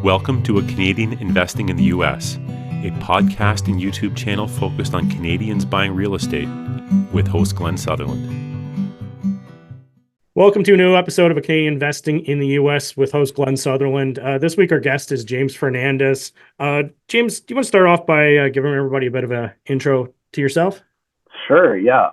Welcome to A Canadian Investing in the U.S., a podcast and YouTube channel focused on Canadians buying real estate with host Glenn Sutherland. Welcome to a new episode of A Canadian Investing in the U.S. with host Glenn Sutherland. This week our guest is James Fernandez. James, do you want to start off by giving everybody a bit of an intro to yourself? Sure, yeah.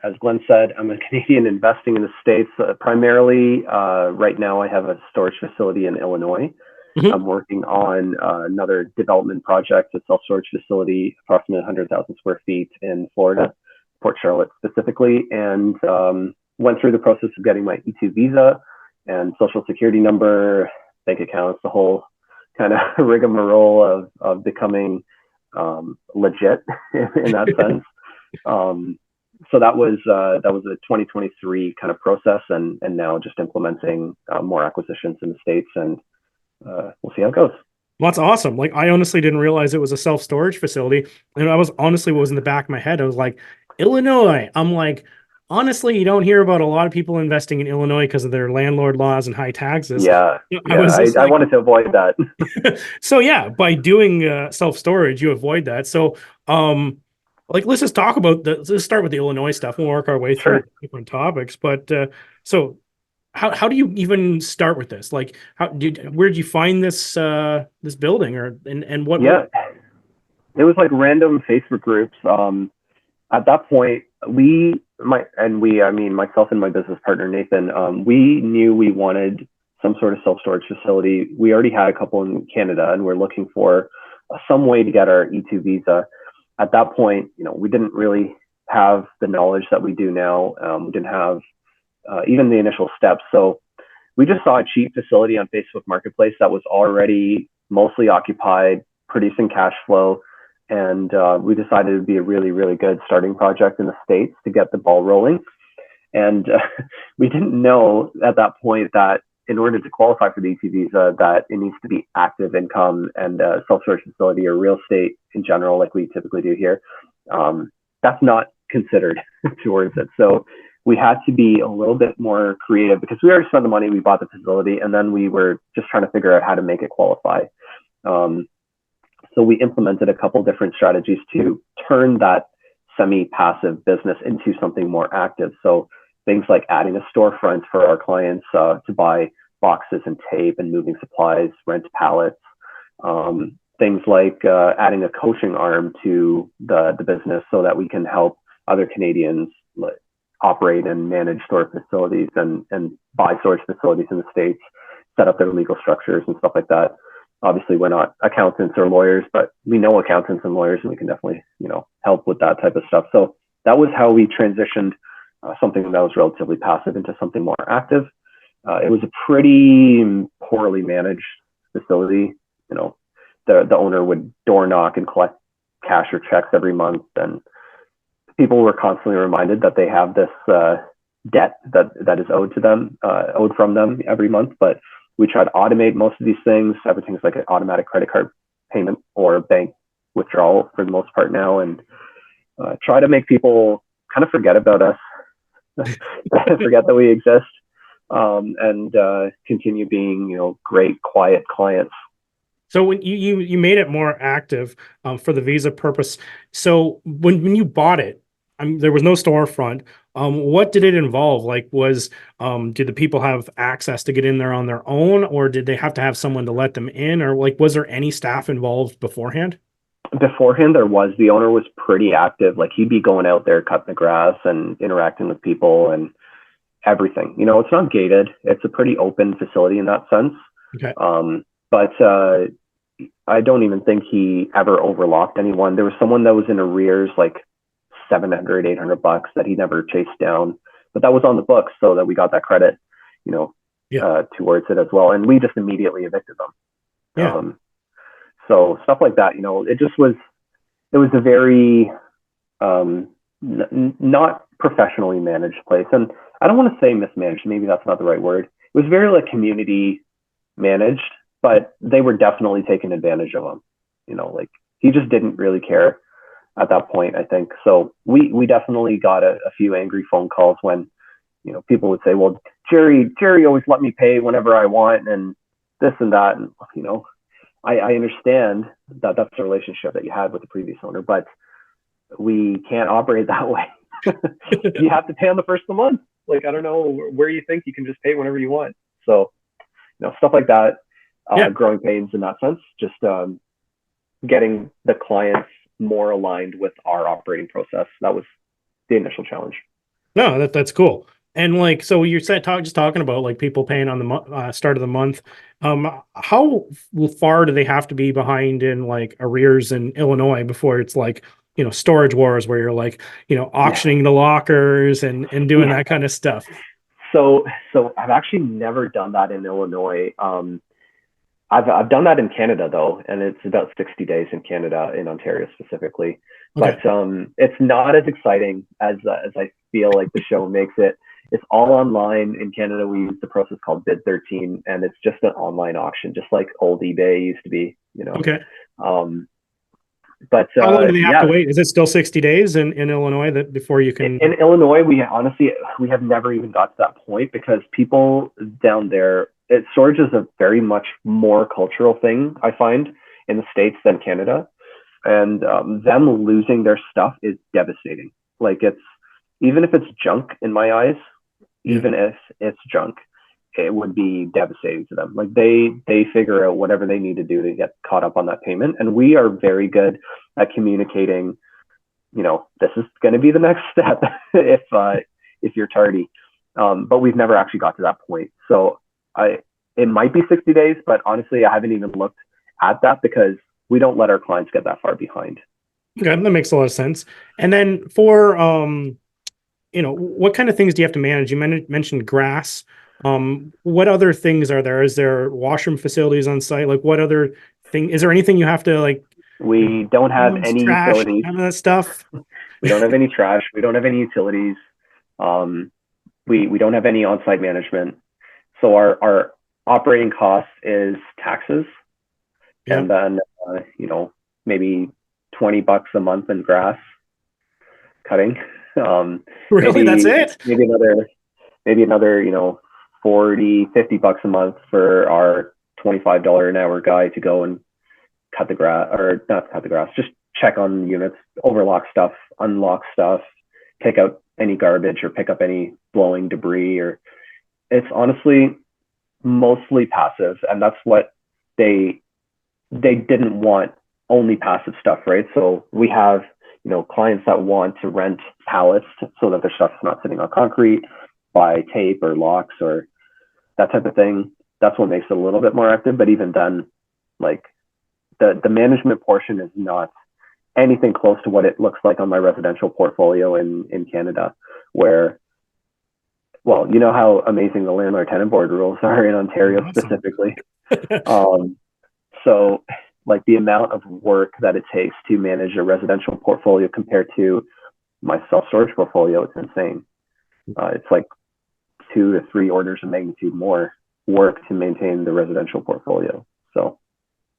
As Glenn said, I'm a Canadian investing in the States. Primarily, right now I have a storage facility in Illinois. Mm-hmm. I'm working on another development project, a self-storage facility, approximately 100,000 square feet in Florida, Port Charlotte specifically, and went through the process of getting my E2 visa and social security number, bank accounts, the whole kind of rigmarole of becoming legit in that sense. So that was a 2023 kind of process, and now just implementing more acquisitions in the States, and we'll see how it goes. Well, that's awesome. Like, I honestly didn't realize it was a self-storage facility, and I was honestly what was in the back of my head. I was like, Illinois. I'm like, honestly, you don't hear about a lot of people investing in Illinois because of their landlord laws and high taxes. Yeah, I wanted to avoid that. So yeah, by doing self-storage, you avoid that. So let's just talk about let's start with the Illinois stuff. We'll work our way through different topics. But so how do you even start with this? Like, where did you find this this building, and what? Yeah, it was like random Facebook groups. At that point, myself and my business partner Nathan, we knew we wanted some sort of self-storage facility. We already had a couple in Canada, and we're looking for some way to get our E2 visa. At that point, we didn't really have the knowledge that we do now. We didn't have even the initial steps. So we just saw a cheap facility on Facebook Marketplace that was already mostly occupied, producing cash flow. And we decided it would be a really, really good starting project in the States to get the ball rolling. And we didn't know at that point that in order to qualify for the ET visa, that it needs to be active income, and self-storage facility or real estate in general, like we typically do here. That's not considered towards it. So we had to be a little bit more creative because we already spent the money, we bought the facility, and then we were just trying to figure out how to make it qualify. So we implemented a couple different strategies to turn that semi-passive business into something more active. So things like adding a storefront for our clients to buy boxes and tape and moving supplies, rent pallets. Things like adding a coaching arm to the business so that we can help other Canadians operate and manage storage facilities and buy storage facilities in the States, set up their legal structures and stuff like that. Obviously, we're not accountants or lawyers, but we know accountants and lawyers, and we can definitely, help with that type of stuff. So that was how we transitioned something that was relatively passive into something more active. It was a pretty poorly managed facility. The owner would door knock and collect cash or checks every month, and people were constantly reminded that they have this debt that is owed from them every month, but we try to automate most of these things. Everything's like an automatic credit card payment or bank withdrawal for the most part now, and try to make people kind of forget about us, forget that we exist, and continue being, great, quiet clients. So when you made it more active for the visa purpose, so when you bought it, there was no storefront. What did it involve? Like, did the people have access to get in there on their own, or did they have to have someone to let them in, or was there any staff involved beforehand? Beforehand, there was. The owner was pretty active. Like, he'd be going out there, cutting the grass and interacting with people and everything. It's not gated. It's a pretty open facility in that sense. Okay. But I don't even think he ever overlocked anyone. There was someone that was in arrears, like $700, $800 that he never chased down, but that was on the books, so that we got that credit, towards it as well. And we just immediately evicted them. Yeah. So stuff like that, it was a very not professionally managed place. And I don't want to say mismanaged, maybe that's not the right word. It was very like community managed, but they were definitely taking advantage of him. He just didn't really care at that point, I think. So we definitely got a few angry phone calls when, people would say, well, Jerry always let me pay whenever I want. And this and that. And, I understand that that's the relationship that you had with the previous owner, but we can't operate that way. You have to pay on the first of the month. Like, I don't know where you think you can just pay whenever you want. So, stuff like that, growing pains in that sense, just getting the clients more aligned with our operating process. That was the initial challenge. No, that's cool. And like, so you're just talking about like people paying on the start of the month. How far do they have to be behind in like arrears in Illinois before it's like, storage wars where you're like, auctioning the lockers and doing that kind of stuff? So I've actually never done that in Illinois. I've done that in Canada though, and it's about 60 days in Canada, in Ontario specifically. Okay. But it's not as exciting as I feel like the show makes it. It's all online. In Canada, we use the process called Bid 13, and it's just an online auction, just like old eBay used to be. Okay. But how long do they have to wait? Is it still 60 days in Illinois that before you can? In Illinois, we have never even got to that point because people down there, storage is a very much more cultural thing, I find, in the States than Canada. And them losing their stuff is devastating. Like, even if it's junk in my eyes, even if it's junk, it would be devastating to them. Like, they figure out whatever they need to do to get caught up on that payment. And we are very good at communicating, this is going to be the next step if you're tardy. But we've never actually got to that point. So it might be 60 days, but honestly, I haven't even looked at that because we don't let our clients get that far behind. Okay, that makes a lot of sense. And then for, what kind of things do you have to manage? You mentioned grass. What other things are there? Is there washroom facilities on site? Like, what other thing? Is there anything you have to like? We don't have any trash, utilities. None of that stuff. We don't have any trash. We don't have any utilities. We don't have any on-site management. So our operating cost is taxes, and then maybe $20 a month in grass cutting. Really, that's it? Maybe another $40-$50 a month for our $25 an hour guy to go and cut the grass, or not cut the grass, just check on units, overlock stuff, unlock stuff, pick out any garbage or pick up any blowing debris. Or it's honestly mostly passive, and that's what they didn't want, only passive stuff, right? So we have clients that want to rent pallets so that their stuff's not sitting on concrete, buy tape or locks or that type of thing. That's what makes it a little bit more active. But even then, like, the management portion is not anything close to what it looks like on my residential portfolio in Canada, where, well, you know how amazing the landlord tenant board rules are in Ontario. Awesome. Specifically. So like the amount of work that it takes to manage a residential portfolio compared to my self-storage portfolio, it's insane. It's like 2 to 3 orders of magnitude more work to maintain the residential portfolio. So,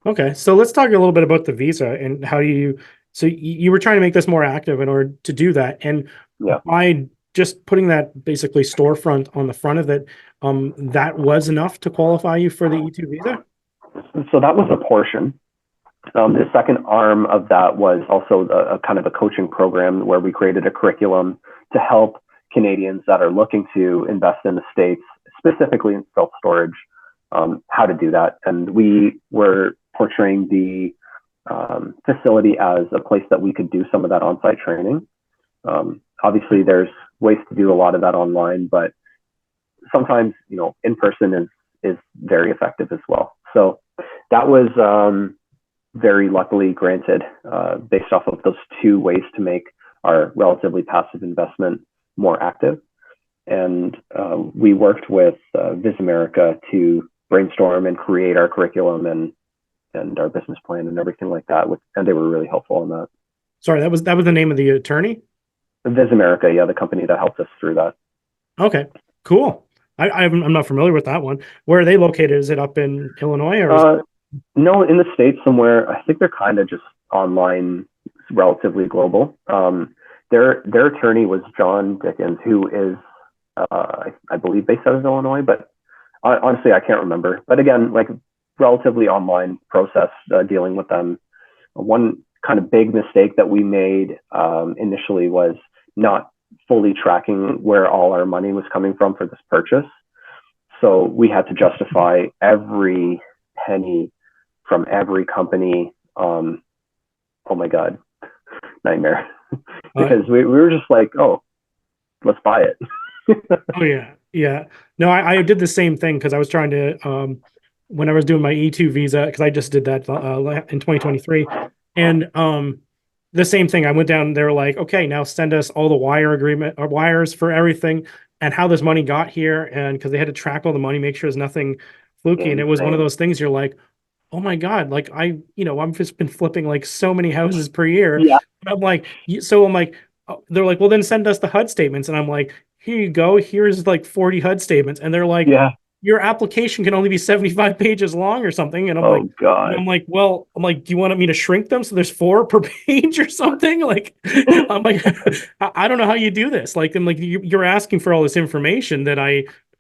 okay. So let's talk a little bit about the visa and how you were trying to make this more active in order to do that. And by just putting that basically storefront on the front of it, that was enough to qualify you for the E2 visa? So that was a portion. The second arm of that was also a kind of a coaching program where we created a curriculum to help Canadians that are looking to invest in the States, specifically in self-storage, how to do that. And we were portraying the facility as a place that we could do some of that on-site training. Obviously, there's ways to do a lot of that online, but sometimes, in person is very effective as well. So that was very luckily granted based off of those 2 ways to make our relatively passive investment more active. And we worked with Viz America to brainstorm and create our curriculum and our business plan and everything like that. And they were really helpful on that. Sorry, that was the name of the attorney? Viz America, the company that helped us through that. Okay, cool. I'm not familiar with that one. Where are they located? Is it up in Illinois or? No, in the States somewhere. I think they're kind of just online, relatively global. Their attorney was John Dickens, who is, I believe, based out of Illinois, but honestly, I can't remember. But again, like relatively online process dealing with them. One kind of big mistake that we made initially was not fully tracking where all our money was coming from for this purchase. So we had to justify every penny from every company. Oh my God, nightmare. Because we were just like, oh, let's buy it. Oh yeah. Yeah. No, I did the same thing because I was trying to, when I was doing my E2 visa, because I just did that in 2023. And the same thing, I went down, they were like, okay, now send us all the wires for everything and how this money got here. And because they had to track all the money, make sure there's nothing fluky. And it was one of those things you're like, oh my God, like I've just been flipping like so many houses per year. Yeah. I'm like, I'm like, they're like, well, then send us the HUD statements. And I'm like, here you go. Here's like 40 HUD statements. And they're like, Yeah. your application can only be 75 pages long or something. And I'm Oh God. I'm like, well, do you want me to shrink them so there's 4 per page or something? Like, I'm like, I don't know how you do this. Like, and like you're asking for all this information that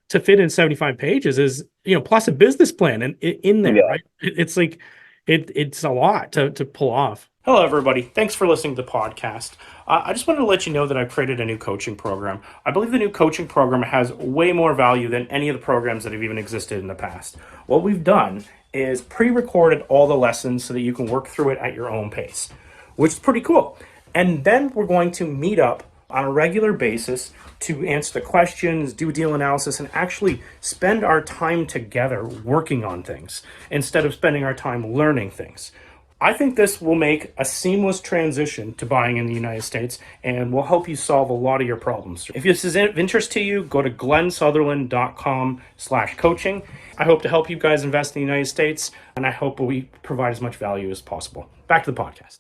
to fit in 75 pages is, plus a business plan and in there, right? It's like, it's a lot to pull off. Hello, everybody. Thanks for listening to the podcast. I just wanted to let you know that I've created a new coaching program. I believe the new coaching program has way more value than any of the programs that have even existed in the past. What we've done is pre-recorded all the lessons so that you can work through it at your own pace, which is pretty cool. And then we're going to meet up on a regular basis to answer the questions, do deal analysis, and actually spend our time together working on things instead of spending our time learning things. I think this will make a seamless transition to buying in the United States and will help you solve a lot of your problems. If this is of interest to you, go to glensutherland.com/coaching. I hope to help you guys invest in the United States, and I hope we provide as much value as possible. Back to the podcast.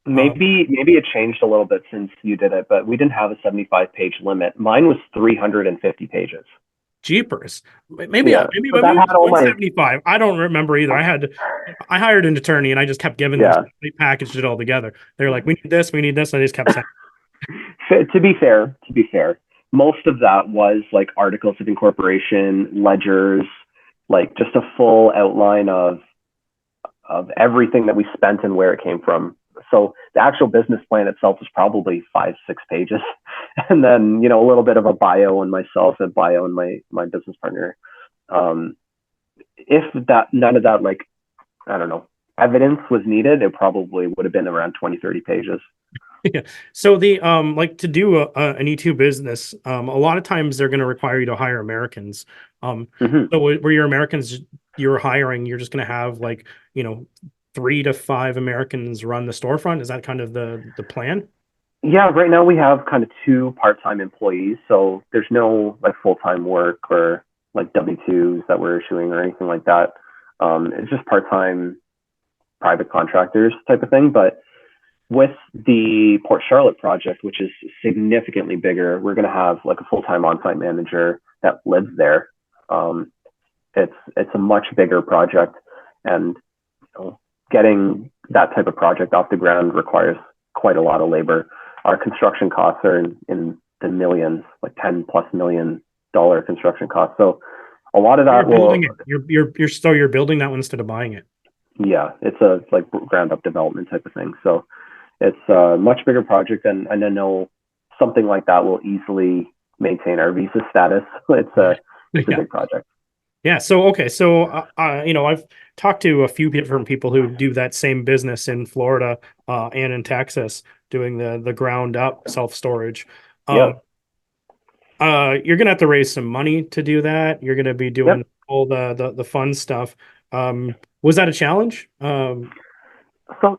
Maybe it changed a little bit since you did it, but we didn't have a 75-page limit. Mine was 350 pages. Jeepers. Maybe it was 175. I don't remember either. I hired an attorney and I just kept giving them, they packaged it all together. They're like, we need this. And I just kept saying. To be fair, most of that was like articles of incorporation, ledgers, like just a full outline of everything that we spent and where it came from. So the actual business plan itself is probably 5-6 pages. And then, a little bit of a bio on myself, a bio on my business partner. If none of that, like, I don't know, evidence was needed, it probably would have been around 20-30 pages. Yeah. So the to do an E2 business, a lot of times they're going to require you to hire Americans. So where your Americans you're hiring, you're just going to have 3 to 5 Americans run the storefront. Is that kind of the plan? Yeah, right now we have kind of 2 part-time employees, so there's no like full-time work or like W-2s that we're issuing or anything like that. It's just part-time private contractors type of thing. But with the Port Charlotte project, which is significantly bigger, we're going to have like a full-time on-site manager that lives there. It's a much bigger project, and getting that type of project off the ground requires quite a lot of labor. Our construction costs are in the millions, like $10+ million construction costs. So a lot of that you're building that one instead of buying it. Yeah, it's a like ground up development type of thing. So it's a much bigger project, and I know something like that will easily maintain our visa status. It's a big project. Yeah. So, okay. So, I've talked to a few different people who do that same business in Florida and in Texas, doing the ground up self-storage. You're going to have to raise some money to do that. You're going to be doing all the fun stuff. Was that a challenge? So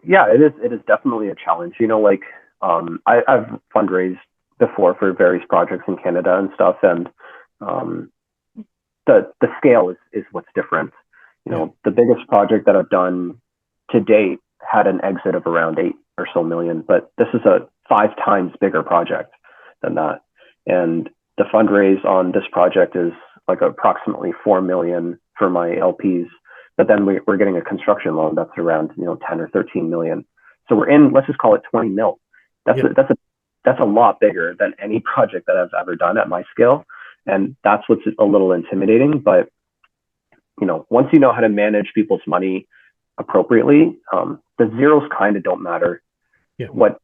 yeah, it is definitely a challenge. I've fundraised before for various projects in Canada and stuff, and the scale is what's different. The biggest project that I've done to date had an exit of around 8 or so million, but this is a 5 times bigger project than that. And the fundraise on this project is like approximately 4 million for my LPs, but then we're getting a construction loan that's around 10 or 13 million. So we're in, let's just call it 20 mil. That's a lot bigger than any project that I've ever done at my scale. And that's what's a little intimidating, but once you know how to manage people's money appropriately, the zeros kind of don't matter. Yeah. What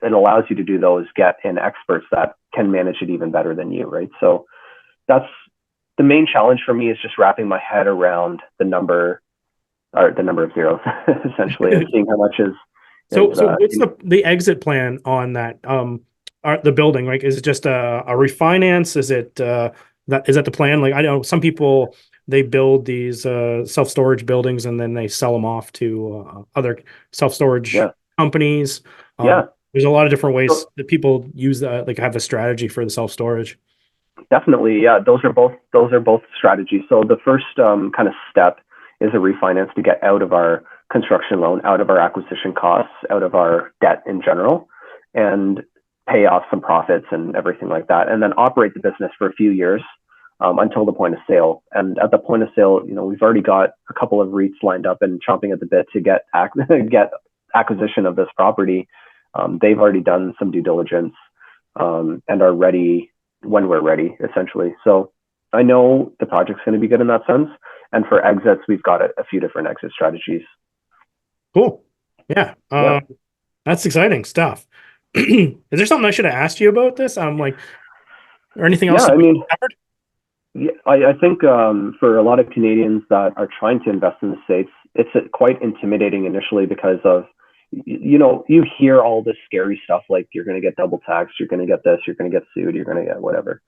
it allows you to do, though, is get in experts that can manage it even better than you, right? So that's the main challenge for me, is just wrapping my head around the number of zeros, essentially, and seeing how much is. So what's the exit plan on that? The building, like, is it just a refinance? Is it is that the plan? Like, I know some people, they build these self-storage buildings and then they sell them off to other self-storage companies. There's a lot of different ways that people use that, like have a strategy for the self-storage. Definitely, yeah. Those are both strategies. So the first kind of step is a refinance to get out of our construction loan, out of our acquisition costs, out of our debt in general, and pay off some profits and everything like that, and then operate the business for a few years until the point of sale. And at the point of sale, we've already got a couple of REITs lined up and chomping at the bit to get acquisition of this property. They've already done some due diligence and are ready when we're ready, essentially. So I know the project's going to be good in that sense. And for exits, we've got a few different exit strategies. Cool. Yeah. That's exciting stuff. Is there something I should have asked you about this? Or anything else? Yeah, I think for a lot of Canadians that are trying to invest in the States, it's quite intimidating initially because of, you hear all this scary stuff, like you're going to get double taxed, you're going to get this, you're going to get sued, you're going to get whatever.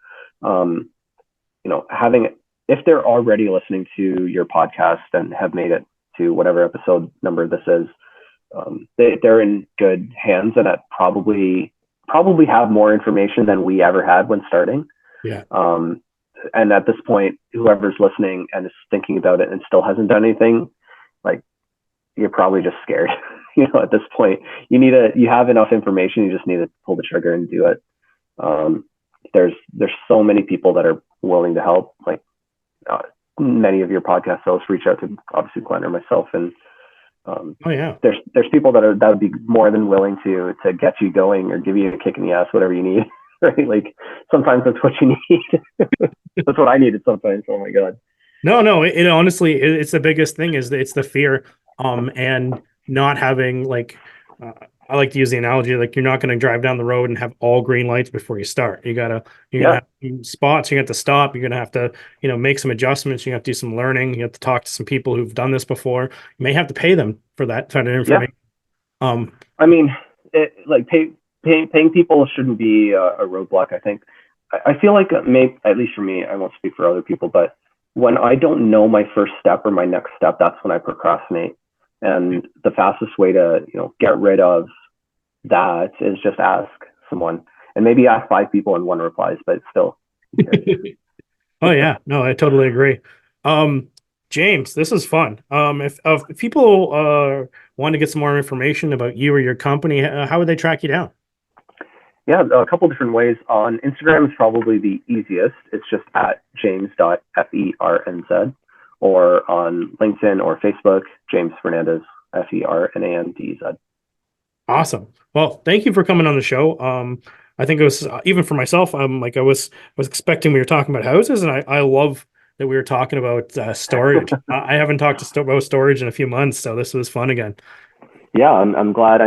If they're already listening to your podcast and have made it to whatever episode number this is, they're in good hands and probably have more information than we ever had when starting. Yeah. And at this point, whoever's listening and is thinking about it and still hasn't done anything, like, you're probably just scared. At this point, you have enough information. You just need to pull the trigger and do it. There's so many people that are willing to help. Like many of your podcast hosts reach out to obviously Glenn or myself, and there's people that would be more than willing to get you going or give you a kick in the ass, whatever you need. Right? Like sometimes that's what you need. That's what I needed sometimes. Oh my God. No. It honestly, it's the biggest thing is it's the fear, and not having I like to use the analogy, like you're not going to drive down the road and have all green lights before you start. You're gonna have spots. You have to stop. You're gonna have to make some adjustments. You have to do some learning. You have to talk to some people who've done this before. You may have to pay them for that kind of information. Paying people shouldn't be a roadblock. I think. I feel like at least for me, I won't speak for other people, but when I don't know my first step or my next step, that's when I procrastinate. And the fastest way to, get rid of that is just ask someone, and maybe ask 5 people and 1 replies, but still. Oh yeah, no, I totally agree. James, this is fun. If people want to get some more information about you or your company, how would they track you down? Yeah, a couple different ways. On Instagram is probably the easiest. It's just at james.fernandz. Or on LinkedIn or Facebook, James Fernandez, Fernandez. Awesome. Well, thank you for coming on the show. I think it was even for myself. I was expecting we were talking about houses, and I love that we were talking about storage. I haven't talked about storage in a few months, so this was fun again. Yeah, I'm glad.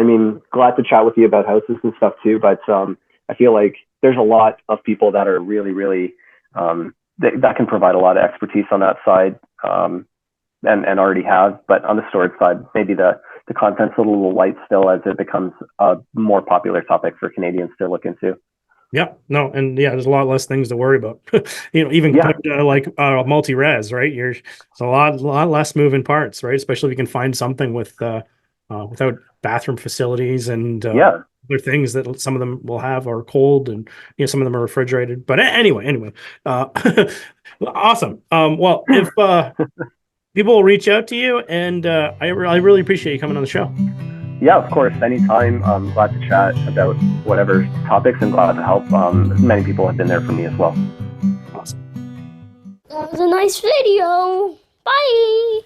Glad to chat with you about houses and stuff too. But I feel like there's a lot of people that are really, really that can provide a lot of expertise on that side. And already have, but on the storage side, maybe the content's a little light still as it becomes a more popular topic for Canadians to look into. Yeah, no, and there's a lot less things to worry about. Multi-res, right? There's a lot less moving parts, right? Especially if you can find something without bathroom facilities and other things that some of them will have are cold, and some of them are refrigerated. But anyway, awesome. Well, if people will reach out to you, and I really appreciate you coming on the show. Yeah, of course. Anytime. I'm glad to chat about whatever topics and glad to help. Many people have been there for me as well. Awesome. That was a nice video. Bye.